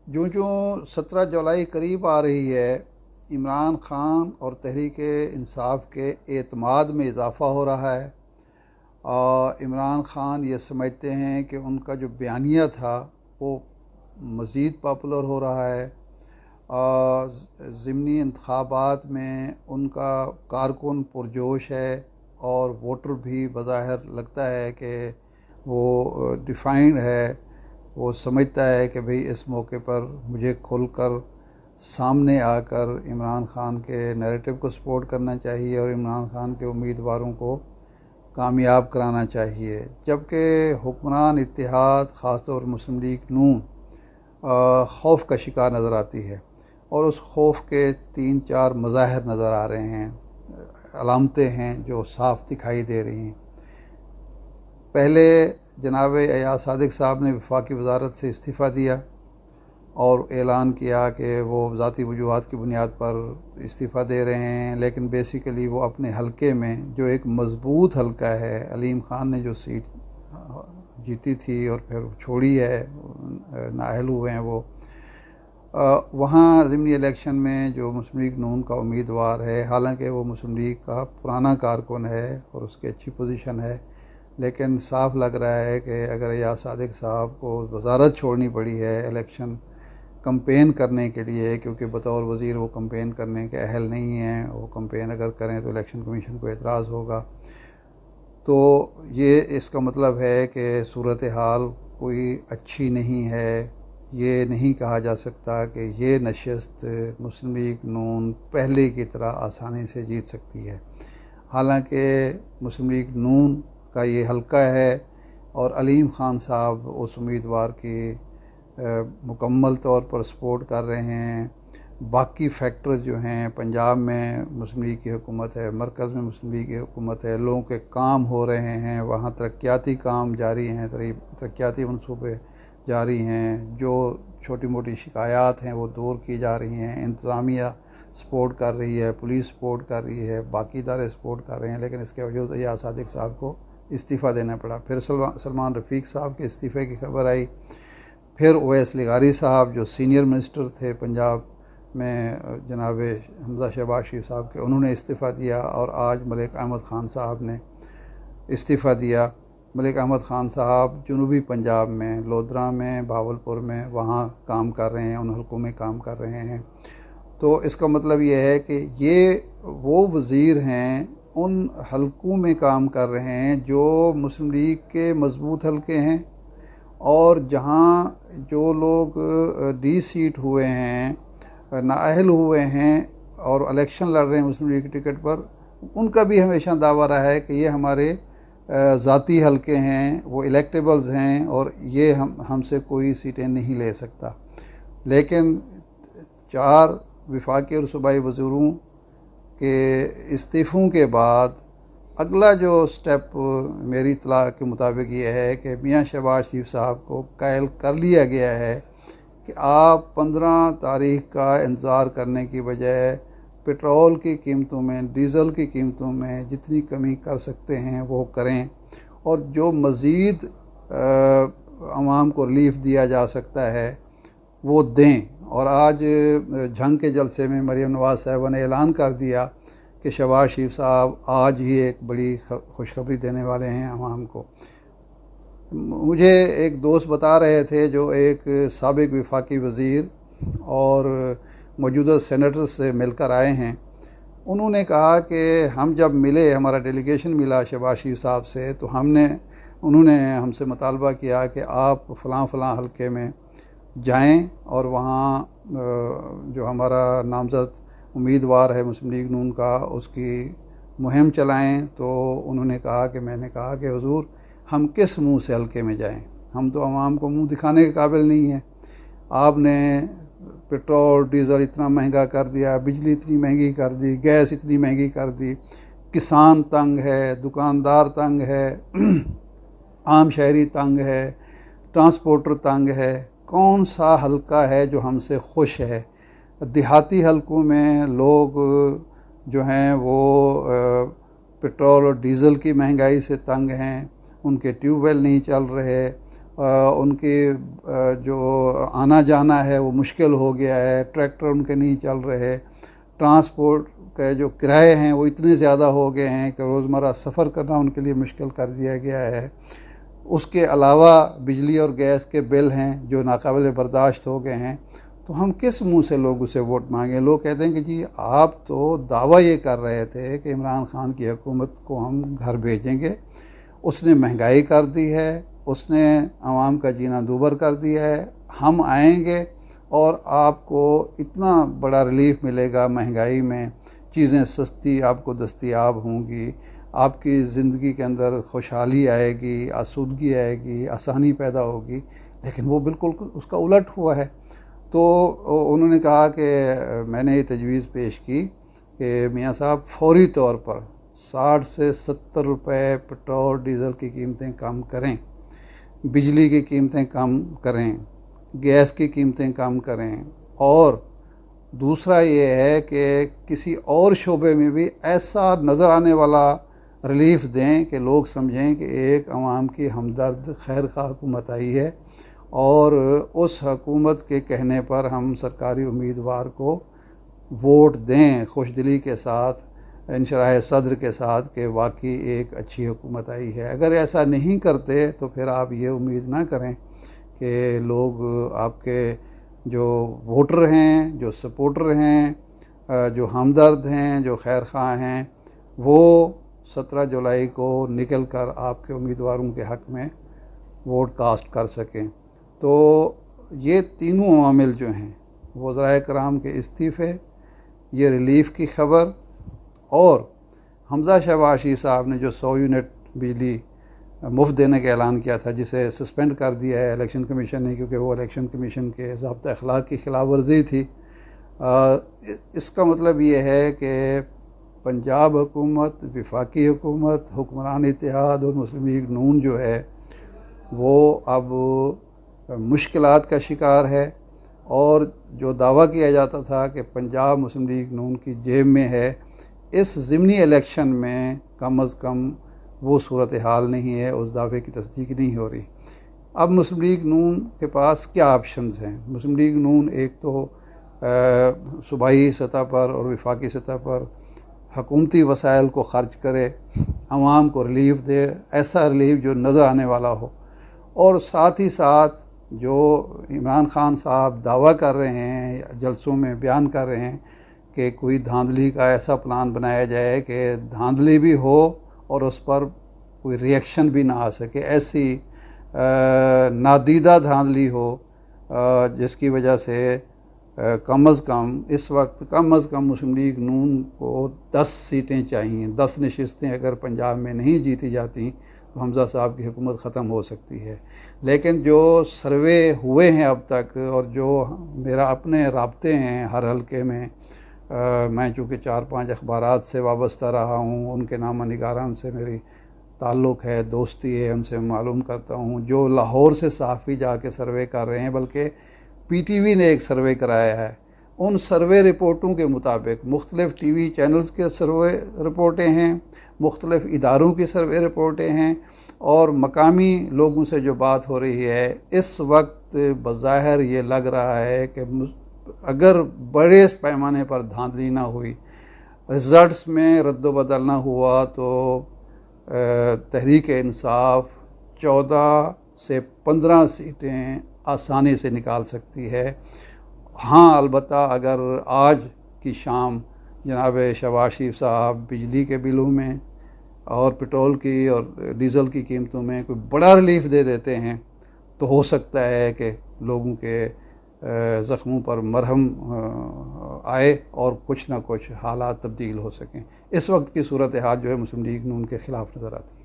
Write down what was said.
जो जो 17 जुलाई करीब आ रही है, इमरान खान और तहरीक इंसाफ के एतमाद में इजाफ़ा हो रहा है। और इमरान खान ये समझते हैं कि उनका जो बयानिया था वो मज़ीद पॉपुलर हो रहा है। ज़िमनी इंतखाबात में उनका कारकुन पुरजोश है और वोटर भी बज़ाहिर लगता है कि वो डिफाइंड है। वो समझता है कि भाई इस मौके पर मुझे खुलकर सामने आकर इमरान खान के नैरेटिव को सपोर्ट करना चाहिए और इमरान खान के उम्मीदवारों को कामयाब कराना चाहिए। जबकि हुक्मरान इत्तेहाद ख़ास तौर पर मुस्लिम लीग नून खौफ का शिकार नज़र आती है और उस खौफ के 3-4 मज़ाहिर नज़र आ रहे हैं, अलामतें हैं जो साफ दिखाई दे रही हैं। पहले जनाब अयाज सादिक साहब ने वफाकी वजारत से इस्तीफ़ा दिया और ऐलान किया कि वो ज़ाती वजूहात की बुनियाद पर इस्तीफ़ा दे रहे हैं, लेकिन बेसिकली वो अपने हलके में जो एक मज़बूत हलका है, अलीम ख़ान ने जो सीट जीती थी और फिर छोड़ी है, नाअहल हुए हैं वो, वहाँ ज़िमनी इलेक्शन में जो मुस्लिम लीग नून का उम्मीदवार है, हालांकि वो मुस्लिम लीग का पुराना कारकुन है और उसकी अच्छी पोजीशन है, लेकिन साफ लग रहा है कि अगर अयाज सादिक साहब को वजारत छोड़नी पड़ी है इलेक्शन कंपेन करने के लिए, क्योंकि बतौर वज़ीर वो कंपेन करने के अहल नहीं हैं, वो कंपेन अगर करें तो इलेक्शन कमीशन को एतराज़ होगा, तो ये इसका मतलब है कि सूरत हाल कोई अच्छी नहीं है। ये नहीं कहा जा सकता कि ये नशस्त मुस्लिम लीग नून पहले की तरह आसानी से जीत सकती है। हालांकि मुस्लिम लीग नून का ये हल्का है और अलीम ख़ान साहब उस उम्मीदवार की मुकम्मल तौर पर सपोर्ट कर रहे हैं। बाकी फैक्टर्स जो हैं, पंजाब में मुस्लिम लीग की हुकूमत है, मरकज़ में मुस्लिम लीग की हुकूमत है, लोगों के काम हो रहे हैं, वहाँ तरक्याती काम जारी हैं, तरक्याती मनसूबे जारी हैं, जो छोटी मोटी शिकायत हैं वो दूर की जा रही हैं, इंतज़ामिया सपोर्ट कर रही है, पुलिस सपोर्ट कर रही है, बाकी इदारे सपोर्ट कर रहे हैं, लेकिन इसके बावजूद अयाज सादिक साहब को इस्तीफ़ा देना पड़ा। फिर सलमान रफ़ीक साहब के इस्तीफ़े की खबर आई। फिर ओवैस लिगारी साहब जो सीनियर मिनिस्टर थे पंजाब में जनाब हमज़ा शहबाज शरीफ साहब के, उन्होंने इस्तीफ़ा दिया और आज मलिक अहमद ख़ान साहब ने इस्तीफ़ा दिया। मलिक अहमद ख़ान साहब जनूबी पंजाब में लोधरा में, भावलपुर में वहाँ काम कर रहे हैं, उन हल्कों में काम कर रहे हैं। तो इसका मतलब ये है कि ये वो वज़ीर हैं, उन हल्कों में काम कर रहे हैं जो मुस्लिम लीग के मज़बूत हल्के हैं, और जहाँ जो लोग डी सीट हुए हैं, नाअहल हुए हैं और इलेक्शन लड़ रहे हैं मुस्लिम लीग की टिकट पर, उनका भी हमेशा दावा रहा है कि ये हमारे ज़ाती हल्के हैं, वो इलेक्टेबल्स हैं और ये हमसे कोई सीटें नहीं ले सकता। लेकिन 4 वफाकी और सूबाई वज़ीरों के इस्तीफ़ों के बाद अगला जो स्टेप मेरी इत्तला के मुताबिक ये है कि मियाँ शहबाज शरीफ साहब को कायल कर लिया गया है कि आप 15 तारीख का इंतज़ार करने की बजाय पेट्रोल की कीमतों में, डीज़ल की कीमतों में जितनी कमी कर सकते हैं वो करें और जो मज़ीद आवाम को रिलीफ दिया जा सकता है वो दें। और आज झंग के जलसे में मरीम नवाज़ साहबा ने ऐलान कर दिया कि शहबाज शरीफ साहब आज ही एक बड़ी खुशखबरी देने वाले हैं आवाम को। मुझे एक दोस्त बता रहे थे जो एक साबिक वफाकी वज़ीर और मौजूदा सेनेटर से मिलकर आए हैं, उन्होंने कहा कि हम जब मिले, हमारा डेलीगेशन मिला शहबाज शरीफ साहब से, तो उन्होंने हमसे मुतालबा किया कि आप फ़लाँ फ़लाँ हल्के में जाएं और वहाँ जो हमारा नामज़द उम्मीदवार है मुस्लिम लीग नून का, उसकी मुहिम चलाएं। तो उन्होंने कहा कि मैंने कहा कि हुजूर हम किस मुंह से हल्के में जाएं, हम तो आवाम को मुंह दिखाने के काबिल नहीं हैं। आपने पेट्रोल डीज़ल इतना महंगा कर दिया, बिजली इतनी महंगी कर दी, गैस इतनी महंगी कर दी, किसान तंग है, दुकानदार तंग है, आम शहरी तंग है, ट्रांसपोर्टर तंग है। कौन सा हल्का है जो हमसे खुश है? देहाती हलकों में लोग जो हैं वो पेट्रोल और डीज़ल की महंगाई से तंग हैं, उनके ट्यूबवेल नहीं चल रहे उनकी जो आना जाना है वो मुश्किल हो गया है, ट्रैक्टर उनके नहीं चल रहे, ट्रांसपोर्ट के जो किराए हैं वो इतने ज़्यादा हो गए हैं कि रोज़मर्रा सफ़र करना उनके लिए मुश्किल कर दिया गया है। उसके अलावा बिजली और गैस के बिल हैं जो नाकाबिल बर्दाश्त हो गए हैं। तो हम किस मुंह से लोगों से वोट मांगें? लोग कहते हैं कि जी आप तो दावा ये कर रहे थे कि इमरान खान की हुकूमत को हम घर भेजेंगे, उसने महंगाई कर दी है, उसने आवाम का जीना दूभर कर दिया है, हम आएंगे और आपको इतना बड़ा रिलीफ मिलेगा महंगाई में, चीज़ें सस्ती आपको दस्तयाब होंगी, आपकी ज़िंदगी के अंदर खुशहाली आएगी, आसूदगी आएगी, आसानी पैदा होगी। लेकिन वो बिल्कुल उसका उलट हुआ है। तो उन्होंने कहा कि मैंने ये तजवीज़ पेश की कि मियाँ साहब फौरी तौर पर 60 से 70 रुपए पेट्रोल डीज़ल की कीमतें कम करें, बिजली की कीमतें कम करें, गैस की कीमतें कम करें, और दूसरा ये है कि किसी और शोबे में भी ऐसा नज़र आने वाला रिलीफ दें कि लोग समझें कि एक आवाम की हमदर्द खैर खा हुकूमत आई है और उस हुकूमत के कहने पर हम सरकारी उम्मीदवार को वोट दें खुशदिली के साथ, इंशराह सद्र के साथ कि वाकई एक अच्छी हुकूमत आई है। अगर ऐसा नहीं करते तो फिर आप ये उम्मीद ना करें कि लोग आपके जो वोटर हैं, जो सपोर्टर हैं, जो हमदर्द हैं, जो खैर ख़्वाह हैं, वो 17 जुलाई को निकल कर आपके उम्मीदवारों के हक़ में वोट कास्ट कर सकें। तो ये तीनों अवामिल जो हैं, वज़राए कराम के इस्तीफ़े, ये रिलीफ़ की ख़बर और हमज़ा शहबाज शरीफ साहब ने जो 100 यूनिट बिजली मुफ्त देने का ऐलान किया था, जिसे सस्पेंड कर दिया है इलेक्शन कमीशन ने, क्योंकि वो इलेक्शन कमीशन के ज़ाब्ता अखलाक की खिलाफ वर्जी थी। इसका मतलब ये है कि पंजाब हुकूमत, वफाकी हुकूमत, हुक्मरान इत्तेहाद और मुस्लिम लीग नून जो है वो अब मुश्किलात का शिकार है। और जो दावा किया जाता था कि पंजाब मुस्लिम लीग नून की जेब में है, इस ज़िमनी इलेक्शन में कम अज़ कम वो सूरत हाल नहीं है, उस दावे की तस्दीक नहीं हो रही। अब मुस्लिम लीग नून के पास क्या ऑप्शंस हैं? मुस्लिम लीग नून एक तो सूबाई सतह पर और वफाकी सतह पर हकूमती वसाइल को ख़र्च करे, आवाम को रिलीफ दे, ऐसा रिलीफ जो नज़र आने वाला हो, और साथ ही साथ जो इमरान खान साहब दावा कर रहे हैं, जलसों में बयान कर रहे हैं कि कोई धांधली का ऐसा प्लान बनाया जाए कि धांधली भी हो और उस पर कोई रिएक्शन भी ना आ सके, ऐसी नादीदा धांधली हो जिसकी वजह से कम अज़ कम इस वक्त कम अज़ कम मुस्लिम लीग नून को 10 सीटें चाहिए। 10 नशिस्तें अगर पंजाब में नहीं जीती जाती तो हमज़ा साहब की हुकूमत ख़त्म हो सकती है। लेकिन जो सर्वे हुए हैं अब तक और जो मेरा अपने राब्ते हैं हर हल्के में, मैं चूँकि 4-5 अखबारात से वाबस्ता रहा हूँ, उनके नामा निगारान से मेरी ताल्लुक़ है, दोस्ती है, उनसे मालूम करता हूँ। जो लाहौर से सहाफ़ी जाके सर्वे कर रहे हैं, बल्कि PTV ने एक सर्वे कराया है, उन सर्वे रिपोर्टों के मुताबिक मुख्तलिफ़ TV चैनल्स के सर्वे रिपोर्टें हैं, मुख्तलिफ़ इदारों की सर्वे रिपोर्टें हैं, और मकामी लोगों से जो बात हो रही है, इस वक्त बज़ाहिर ये लग रहा है कि अगर बड़े पैमाने पर धांधली ना हुई, रिज़ल्ट्स में रद्द-बदल ना हुआ, तो तहरीक इंसाफ 14 से 15 सीटें आसानी से निकाल सकती है। हाँ, अलबत्ता अगर आज की शाम जनाब शहबाज शरीफ साहब बिजली के बिलों में और पेट्रोल की और डीज़ल की कीमतों में कोई बड़ा रिलीफ दे देते हैं, तो हो सकता है कि लोगों के ज़ख्मों पर मरहम आए और कुछ ना कुछ हालात तब्दील हो सकें। इस वक्त की सूरत हाल जो है मुस्लिम लीग नून के ख़िलाफ़ नज़र आती है।